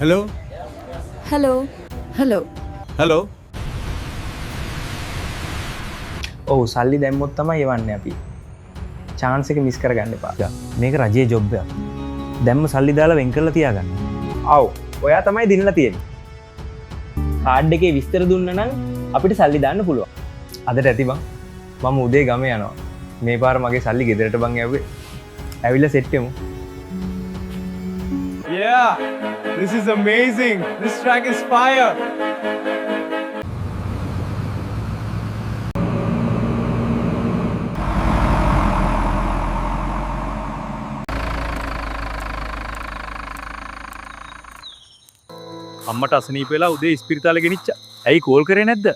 Hello? Hello hello Hello? ඔව් සල්ලි දැම්මොත් තමයි එවන්නේ අපි. chance එක මිස් කරගන්න එපා. මේක රජයේ ජොබ් එකක්. දැම්ම සල්ලි දාලා වෙන් කරලා තියාගන්න. ඔව් ඔයා තමයි දිනලා තියෙන්නේ. කාඩ් එකේ විස්තර දුන්න නම් අපිට සල්ලි දාන්න පුළුවන්. අදට ඇති බං. මම උදේ ගම යනවා. මේ පාර මගේ සල්ලි ගෙදරට බං යවුවේ. ඇවිල්ලා සෙට් වෙමු. Yeah! This is amazing! This track is fire! අම්මට අසනීප වෙලා උදේ ඉස්පිරිතාලෙ ගෙනිච්චා. ඇයි කෝල් කරේ නැද්ද?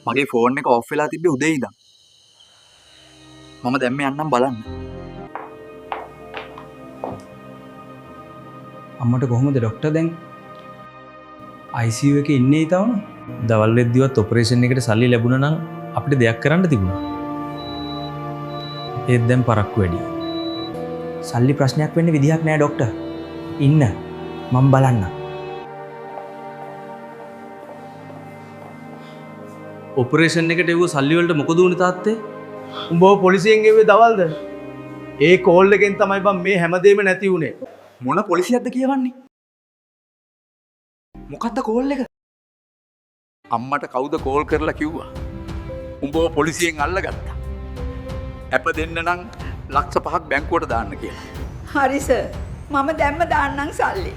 මගේ ෆෝන් එක ඔෆ් වෙලා තිබ්බේ උදේ ඉඳන්. මම දැම්ම යන්නම් බලන්න. අම්මට කොහොමද ડોක්ටර් දැන්? ICU එකේ ඉන්නේ ඊතවම. දවල් වෙද්දිවත් ඔපරේෂන් එකට සල්ලි ලැබුණා නම් අපිට දෙයක් කරන්න තිබුණා. ඒත් දැන් පරක්කු වැඩි. සල්ලි ප්‍රශ්නයක් වෙන්න විදිහක් නෑ ડોක්ටර්. ඉන්න. මම බලන්න. ඔපරේෂන් එකට එව්ව සල්ලි වලට මොකද වුනේ තාත්තේ? උඹව පොලිසියෙන් ගෙව්වේ දවල්ද? ඒ කෝල් එකෙන් තමයි බං මේ හැමදේම නැති වුනේ. මොන පොලිසියක්ද කියවන්නේ? මොකද්ද කෝල් එක? අම්මට කවුද කෝල් කරලා කිව්වා? උඹව පොලිසියෙන් අල්ලගත්තා. ඇප දෙන්න නම් ලක්ෂ 5ක් බැංකුවට දාන්න කියලා. හරි සර් මම දැම්ම දාන්නම් සල්ලි